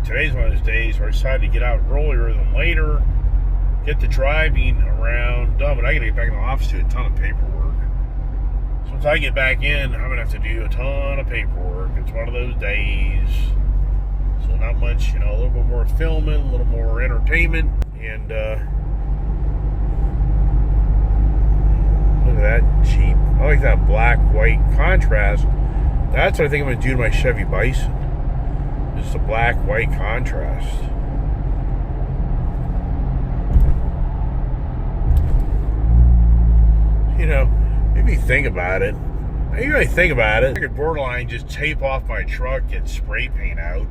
Today's one of those days where I decided to get out earlier than later, get the driving around done, but I gotta get back in the office to do a ton of paperwork. So once I get back in, I'm gonna have to do a ton of paperwork. It's one of those days. So not much, a little bit more filming, a little more entertainment, and look at that Jeep. I like that black-white contrast. That's what I think I'm gonna do to my Chevy Bison. Just a black-white contrast. Maybe think about it. I could borderline just tape off my truck, get spray paint out,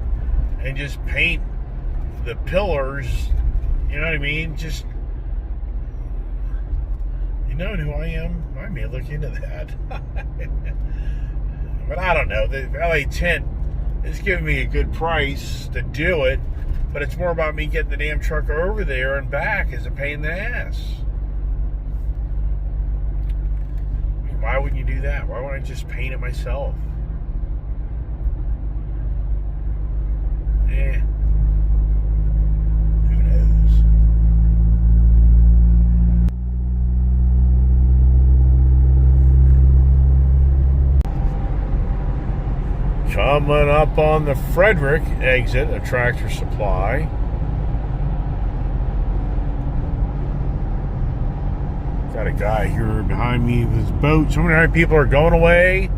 and just paint the pillars. You know what I mean? Just, you know who I am? I may look into that. But I don't know. The LA Tint is giving me a good price to do it, but it's more about me getting the damn truck over there and back as a pain in the ass. Why wouldn't you do that? Why wouldn't I just paint it myself? Who knows? Coming up on the Frederick exit of Tractor Supply. Got a guy here behind me with his boat. So many people are going away.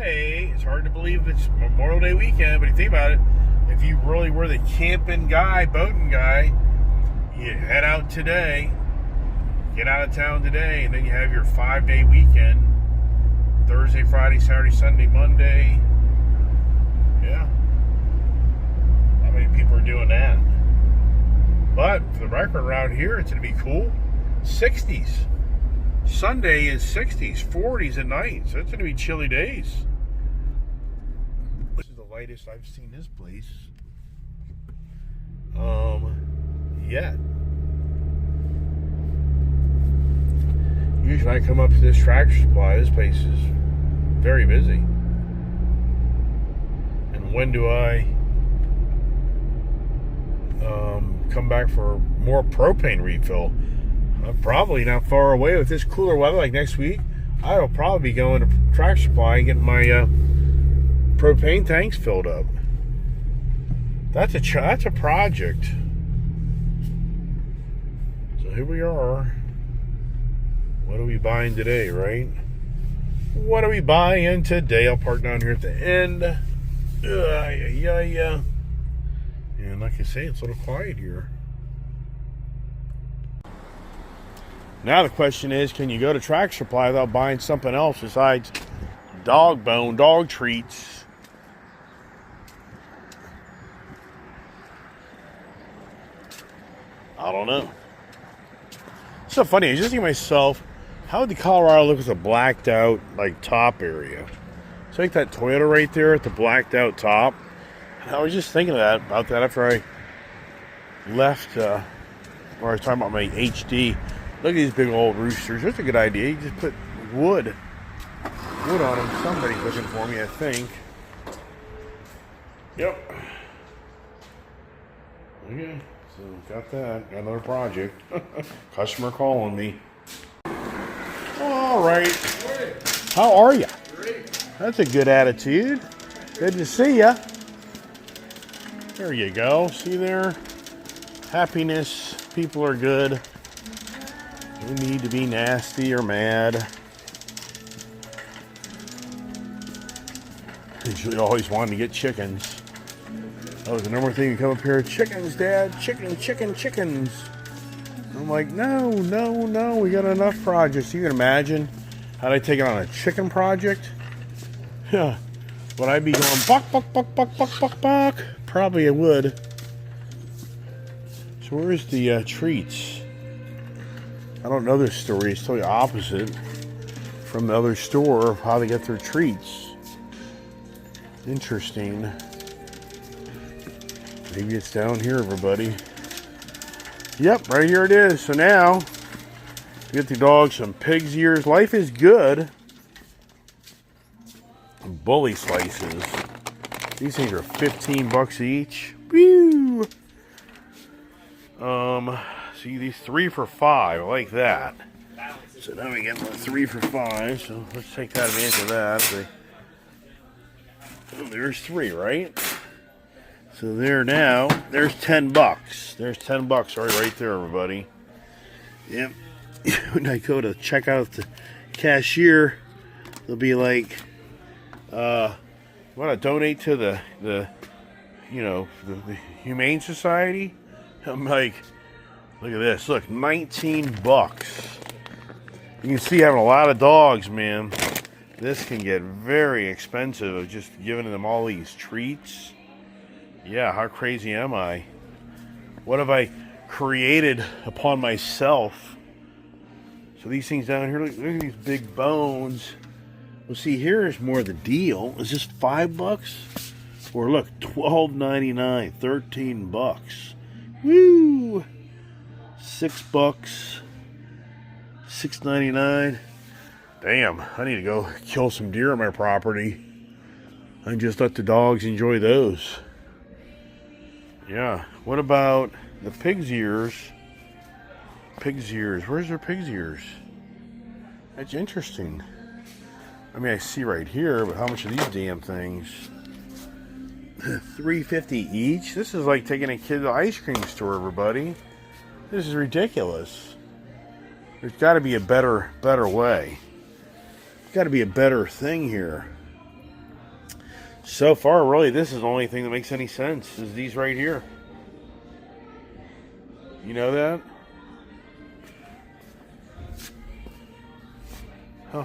It's hard to believe it's Memorial Day weekend, but if you think about it, if you really were the camping guy, boating guy, you head out today, get out of town today, and then you have your 5-day weekend. Thursday, Friday, Saturday, Sunday, Monday. Yeah. How many people are doing that? But for the record, around here, it's going to be cool. 60s. Sunday is 60s, 40s at night. So it's going to be chilly days. This is the lightest I've seen this place yet. Usually I come up to this Tractor Supply, this place is very busy. And when do I come back for more propane refill? I'm probably not far away. With this cooler weather like next week, I will probably be going to Tractor Supply and getting my propane tanks filled up. That's a project. So here we are. What are we buying today, right? What are we buying today? I'll park down here at the end. Yeah. And like I say, it's a little quiet here. Now the question is, can you go to Tractor Supply without buying something else besides dog bone, dog treats? I don't know. It's so funny. I was just thinking to myself, how would the Colorado look with a blacked out top area? So like that Toyota right there at the blacked out top. And I was just thinking about that after I left, or I was talking about my HD. Look at these big old roosters. That's a good idea. You just put wood on them. Somebody's looking for me, I think. Yep. Okay. So got that. Got another project. Customer calling me. All right. How are you? Great. That's a good attitude. Good to see ya. There you go. See there? Happiness. People are good. No need to be nasty or mad. Usually always wanted to get chickens. That was the number one thing to come up here. Chickens, Dad. Chickens. I'm like, no. We got enough projects. You can imagine how I take it on a chicken project? Yeah. Would I be going buck? Probably I would. So where's the treats? I don't know this story. It's totally opposite from the other store of how they get their treats. Interesting. Maybe it's down here, everybody. Yep, right here it is. So now, get the dog some pig's ears. Life is good. Bully slices. These things are 15 bucks each. Woo! See these 3 for $5. I like that. So now we get 3 for $5. So let's take that advantage of that. There's 3, right? So there's 10 bucks. There's 10 bucks right there, everybody. Yep. When I go to check out the cashier, they'll be like, want to donate to the Humane Society? I'm like, look at this. Look, 19 bucks. You can see having a lot of dogs, man. This can get very expensive of just giving them all these treats. Yeah, how crazy am I? What have I created upon myself? So these things down here, look at these big bones. Well, see, here's more the deal. Is this 5 bucks? Or look, $12.99, 13 bucks. Woo! 6 bucks, $6.99. Damn, I need to go kill some deer on my property and just let the dogs enjoy those. Yeah. What about the pig's ears? Pig's ears. Where's their pig's ears? That's interesting. I mean, I see right here, but how much are these damn things? $3.50 each? This is like taking a kid to the ice cream store, everybody. This is ridiculous. There's got to be a better way. There's got to be a better thing here. So far, really, this is the only thing that makes any sense, is these right here. You know that? Huh.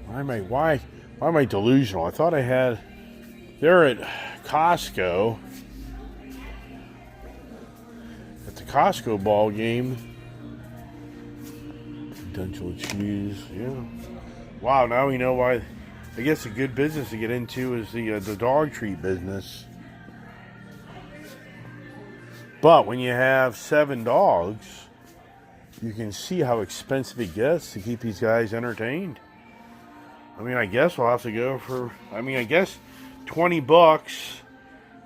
Why am I delusional? I thought I had... They're at Costco. At the Costco ball game. Dental cheese, yeah. Wow, now we know why. I guess a good business to get into is the dog treat business. But when you have 7 dogs, you can see how expensive it gets to keep these guys entertained. I mean, I guess we'll have to go for, I guess 20 bucks.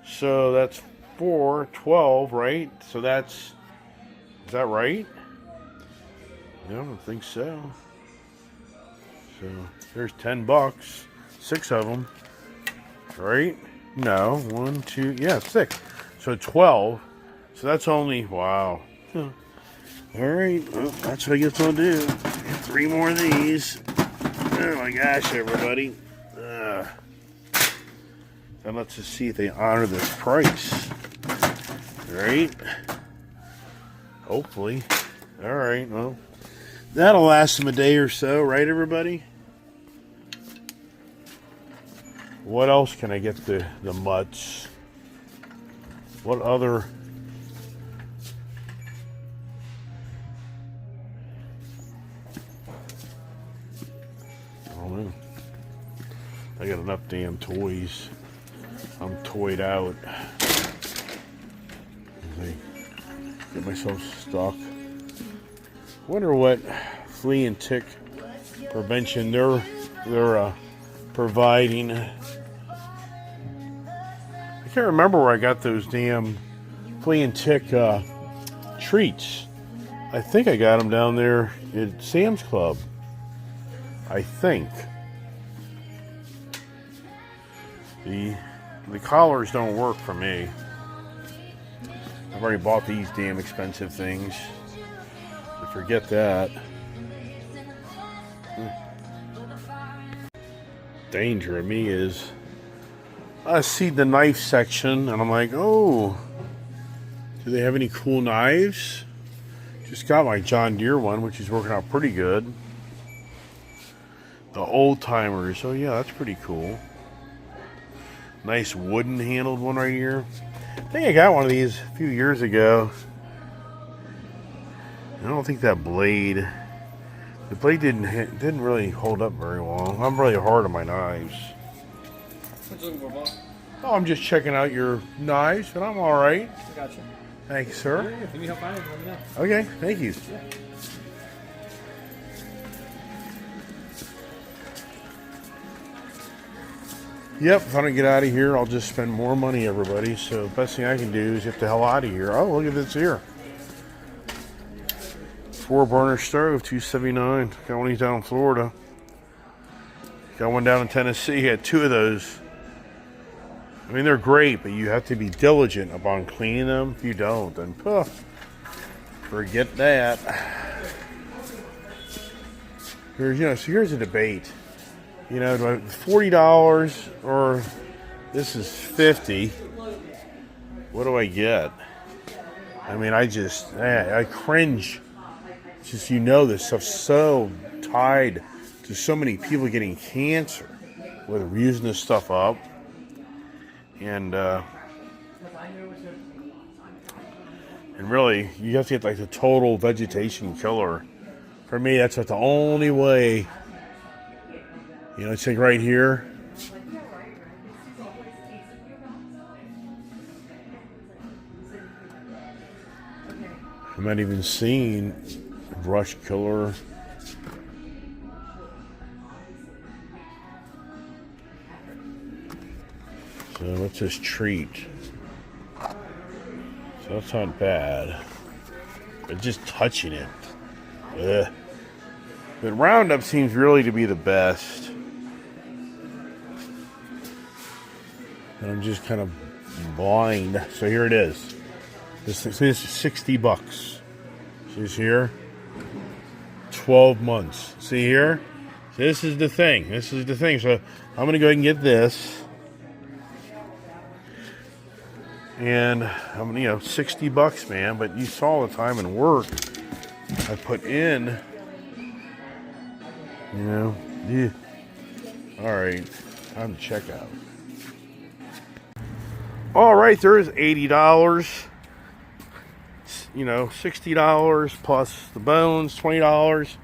So that's 12, right? So is that right? No, I don't think so. So there's 10 bucks, 6 of them, right? No, 1, 2, yeah, 6. So 12. So that's only, wow. Huh. All right, well, that's what I guess I'll do. 3 more of these. Oh my gosh, everybody. And let's just see if they honor this price. Right? Hopefully. All right, well, that'll last them a day or so, right, everybody? What else can I get the mutts? What other... I don't know. I got enough damn toys. I'm toyed out. I get myself stuck. Wonder what flea and tick prevention they're providing. I can't remember where I got those damn flea and tick treats. I think I got them down there at Sam's Club. I think. The collars don't work for me. I've already bought these damn expensive things. So forget that. Danger of me is I see the knife section and I'm like, oh, do they have any cool knives? Just got my John Deere one, which is working out pretty good. The old timers, oh yeah, that's pretty cool. Nice wooden handled one right here. I think I got one of these a few years ago. I don't think that blade, the blade didn't really hold up very long. I'm really hard on my knives. What you looking for, boss? Oh, I'm just checking out your knives, but I'm all right. I got you. Thank you, sir. Yeah, if you need help finding, let me know. Okay, thank you. Yeah. Yep, if I don't get out of here, I'll just spend more money, everybody. So the best thing I can do is get the hell out of here. Oh, look at this here. 4-burner stove, $279. Got one down in Florida. Got one down in Tennessee. Had 2 of those. I mean, they're great, but you have to be diligent upon cleaning them. If you don't, then forget that. Here's a debate. Do I $40 or this is $50? What do I get? I mean, I cringe. It's just this stuff's so tied to so many people getting cancer, whether we're using this stuff up, and really, you have to get like the total vegetation killer. For me, that's like the only way. It's like right here. I'm not even seeing brush killer. So what's this treat? So that's not bad. But just touching it. Ugh. But Roundup seems really to be the best. And I'm just kind of blind. So here it is. This is $60. See here? 12 months. See here? This is the thing. So I'm going to go ahead and get this. And I'm, $60, man. But you saw the time and work I put in. Yeah. All right. Time to check out. All right, there is $80. $60 plus the bones, $20.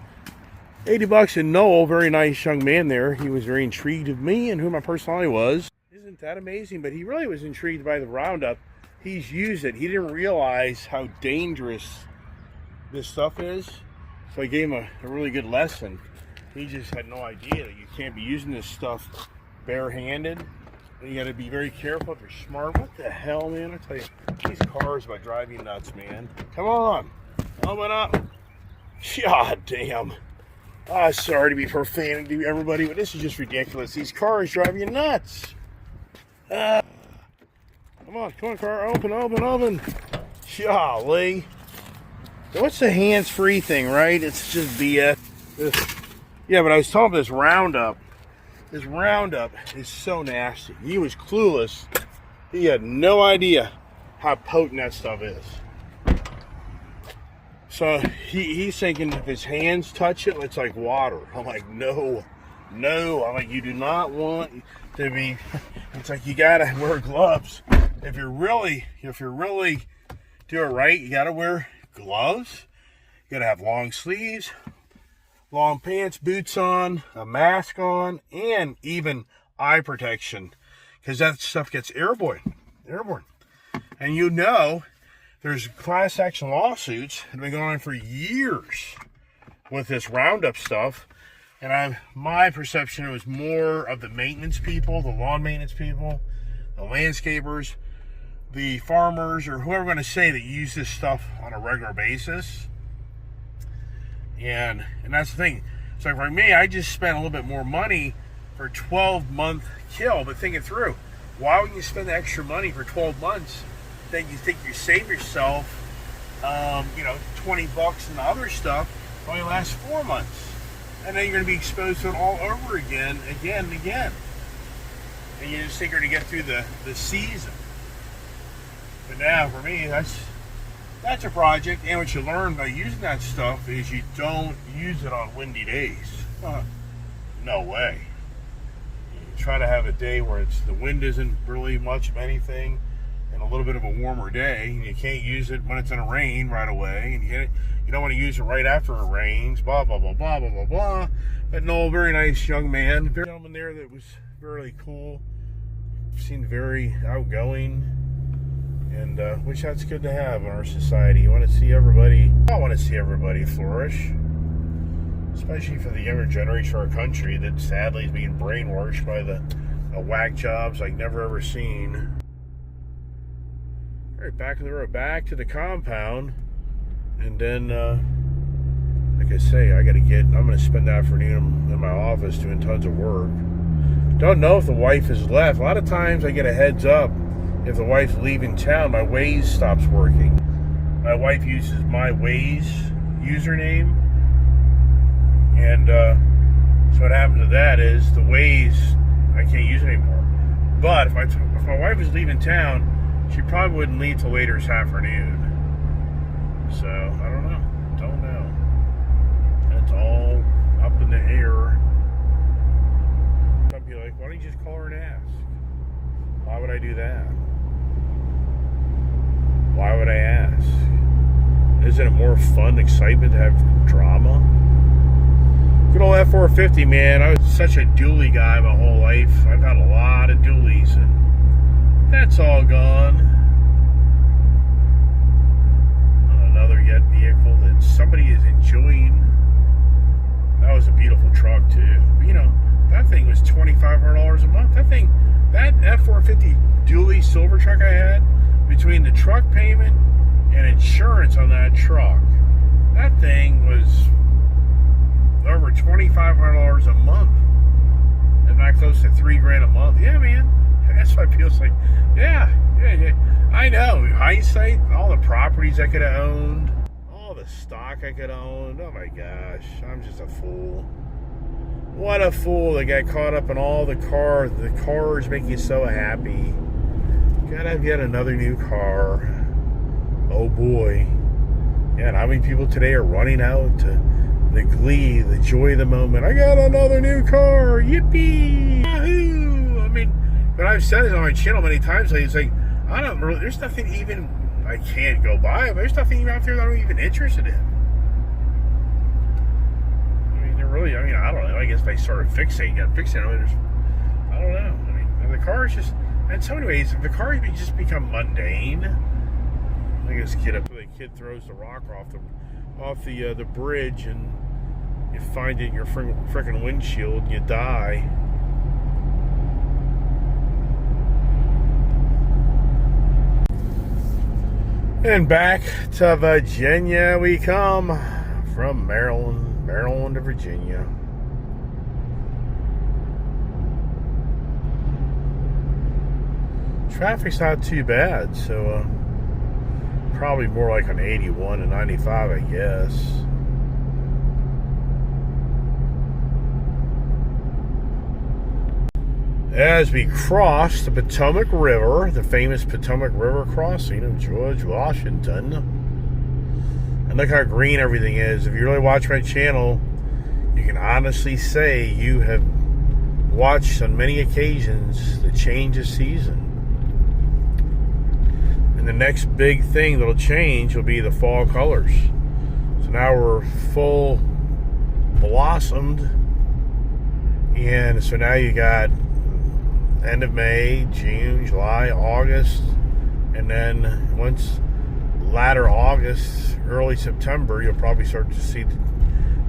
$80. And Noel, very nice young man there. He was very intrigued of me and who my personality was. Isn't that amazing? But he really was intrigued by the Roundup. He's used it. He didn't realize how dangerous this stuff is. So I gave him a really good lesson. He just had no idea that you can't be using this stuff barehanded. And you got to be very careful if you're smart. What the hell, man? I tell you, these cars might drive you nuts, man. Come on. Open up. God damn. Sorry to be profane to everybody, but this is just ridiculous. These cars drive you nuts. Come on, car. Open. Golly. What's the hands-free thing, right? It's just BS. Yeah, but I was talking about this Roundup. This Roundup is so nasty. He was clueless. He had no idea how potent that stuff is. So he's thinking if his hands touch it, it's like water. I'm like, no. I'm like, you do not want to be. It's like you gotta wear gloves. If you're really do it right, you gotta wear gloves. You gotta have long sleeves, long pants, boots on, a mask on, and even eye protection, because that stuff gets airborne. And there's class action lawsuits that have been going on for years with this Roundup stuff. And my perception, it was more of the maintenance people, the lawn maintenance people, the landscapers, the farmers, or whoever going to say that use this stuff on a regular basis. And that's the thing. So for me, I just spent a little bit more money for a 12-month kill. But think it through. Why would you spend the extra money for 12 months? Then you think you save yourself, $20 and the other stuff only lasts 4 months. And then you're going to be exposed to it all over again. And you just think you're going to get through the season. But now, for me, that's a project. And what you learn by using that stuff is you don't use it on windy days. No way. You try to have a day where the wind isn't really much of anything, and a little bit of a warmer day. And you can't use it when it's in a rain right away. And you don't want to use it right after it rains. Blah, blah, blah, blah, blah, blah, blah. But no, very nice young man. Very gentleman there that was very cool. Seemed very outgoing. And which that's good to have in our society. I want to see everybody flourish. Especially for the younger generation of our country that sadly is being brainwashed by the a whack jobs like never ever seen. All right, back in the road, back to the compound. And then, like I say, I'm going to spend the afternoon in my office doing tons of work. Don't know if the wife has left. A lot of times I get a heads up if the wife's leaving town. My Waze stops working. My wife uses my Waze username. And so what happens to that is the Waze, I can't use it anymore. But if my wife was leaving town, she probably wouldn't leave till later this afternoon. So, I don't know. Don't know. That's all up in the air. Some people are like, why don't you just call her and ask? Why would I do that? Why would I ask? Isn't it more fun, excitement to have drama? Good old F450, man. I was such a dually guy my whole life. I've had a lot of dualies, and that's all gone. Another yet vehicle that somebody is enjoying. That was a beautiful truck too. You know, that thing was $2,500 a month. That F450 dually silver truck I had, between the truck payment and insurance on that truck, that thing was over $2,500 a month, and not close to $3,000 a month. Yeah, man. That's why it feels like, yeah. I know. Hindsight, all the properties I could have owned, all the stock I could have owned. Oh my gosh, I'm just a fool. What a fool that got caught up in all the cars. The cars make you so happy. Gotta get another new car. Oh boy. Yeah, and how many people today are running out to the glee, the joy of the moment? I got another new car. Yippee! Yahoo! I mean, but I've said it on my channel many times. It's like, I don't really, there's nothing even I can't go buy, but there's nothing even out there that I'm even interested in. I mean, I don't know. I guess if I started fixating on it, I don't know. I mean, the car is just, in so many ways, the car has just become mundane. Like this kid throws the rock off the bridge, and you find it in your frickin' windshield, and you die. And back to Virginia we come, from Maryland to Virginia. Traffic's not too bad, so probably more like an 81 and 95, I guess. As we cross the Potomac River, the famous Potomac River crossing of George Washington. And look how green everything is. If you really watch my channel, you can honestly say you have watched on many occasions the change of season. And the next big thing that'll change will be the fall colors. So now we're full blossomed. And so now you got end of May, June, July, August, and then once latter August, early September, you'll probably start to see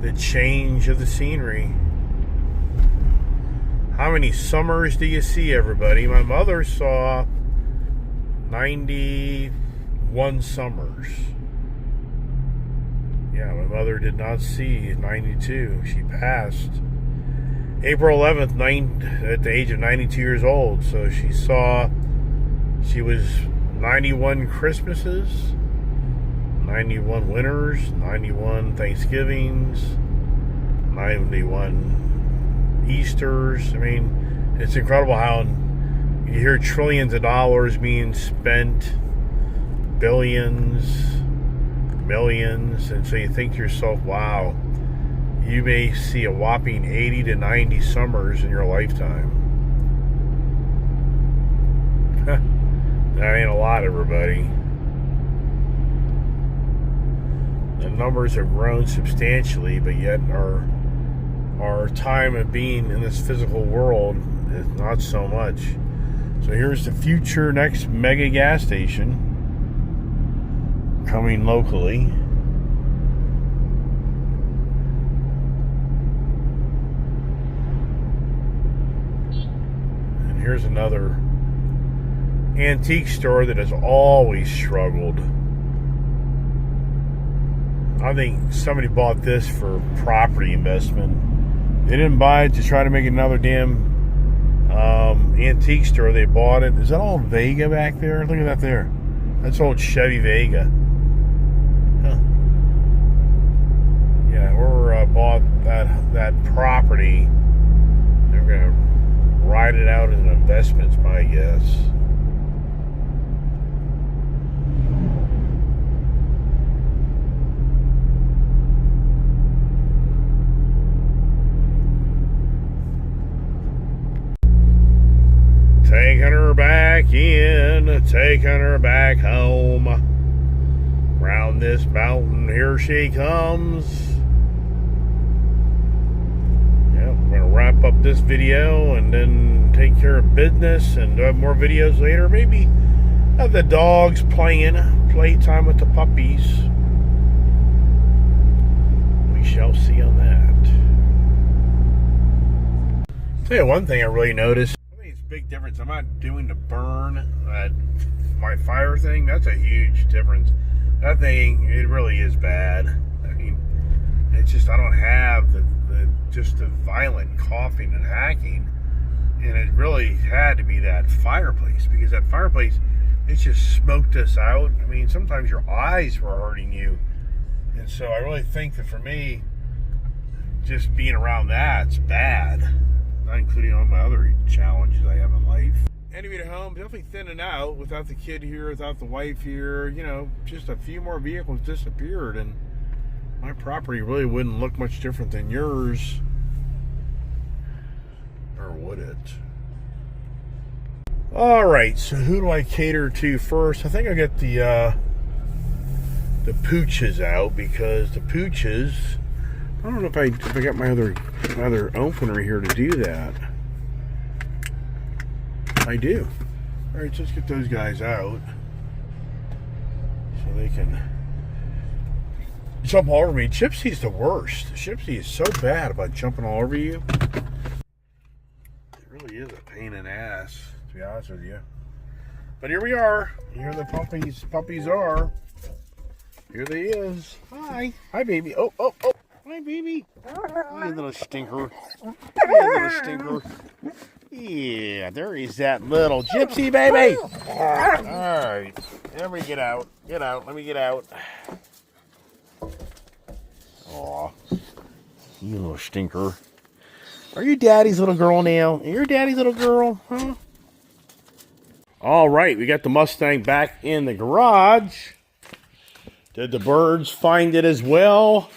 the change of the scenery. How many summers do you see, everybody? My mother saw 91 summers. Yeah, my mother did not see 92. She passed April 11th, at the age of 92 years old. So she was 91 Christmases, 91 winters, 91 Thanksgivings, 91 Easters. I mean, it's incredible how you hear trillions of dollars being spent, billions, millions, and so you think to yourself, wow, you may see a whopping 80 to 90 summers in your lifetime. That ain't a lot, everybody. The numbers have grown substantially, but yet our time of being in this physical world is not so much. So here's the future next mega gas station coming locally. here's another antique store that has always struggled. I think somebody bought this for property investment. They didn't buy it to try to make another damn antique store. They bought it. Is that old Vega back there? Look at that there. That's old Chevy Vega. Huh. Yeah, we're bought that property. They're gonna ride it out as an investment, is my guess. Taking her back in, taking her back home. Round this mountain, here she comes. Yep, we're going to wrap up this video and then take care of business and have more videos later. Maybe have the dogs playtime with the puppies. We shall see on that. Tell you one thing I really noticed. Big difference. I'm not doing the burn my fire thing. That's a huge difference. That thing, it really is bad. I mean, it's just I don't have the violent coughing and hacking, and it really had to be that fireplace, because that fireplace, it just smoked us out. I mean, sometimes your eyes were hurting you, and so I really think that for me, just being around that's bad. Not including all my other challenges I have in life. Anyway, at home, definitely thinning out without the kid here, without the wife here. You know, just a few more vehicles disappeared, and my property really wouldn't look much different than yours. Or would it? Alright, so who do I cater to first? I think I'll get the pooches out, because the pooches, I don't know if I got my other opener here to do that. I do. Alright, so let's get those guys out so they can jump all over me. Gypsy's the worst. Gypsy is so bad about jumping all over you. It really is a pain in the ass, to be honest with you. But here we are. Here the puppies are. Here they is. Hi. Hi, baby. Oh. Hi, baby. Hi, little stinker. Hi, little stinker. Yeah, there is that little gypsy, baby. All right. Let me get out. Let me get out. Aw. You little stinker. Are you daddy's little girl now? Are you daddy's little girl? Huh? All right. We got the Mustang back in the garage. Did the birds find it as well?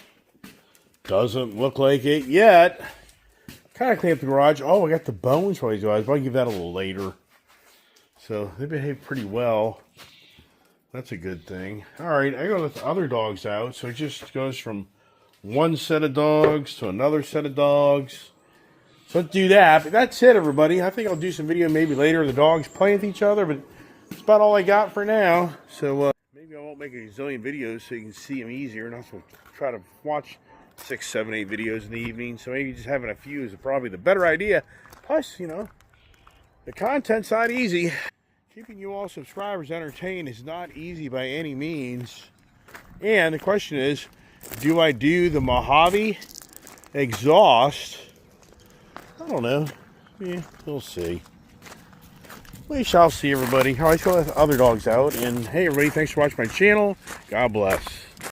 Doesn't look like it yet. Kind of clean up the garage. Oh, I got the bones for these guys, but I'll give that a little later. So they behave pretty well. That's a good thing. Alright, I gotta let the other dogs out. So it just goes from one set of dogs to another set of dogs. So let's do that. But that's it, everybody. I think I'll do some video maybe later of the dogs playing with each other, but that's about all I got for now. So maybe I won't make a zillion videos so you can see them easier, and also try to watch 6, 7, 8 videos in the evening. So maybe just having a few is probably the better idea. Plus, you know, the content's not easy. Keeping you all subscribers entertained is not easy by any means. And the question is, do I do the Mojave exhaust? I don't know. Yeah, we'll see. We shall see, everybody. All right, let's go let the other dogs out. And hey, everybody, thanks for watching my channel. God bless.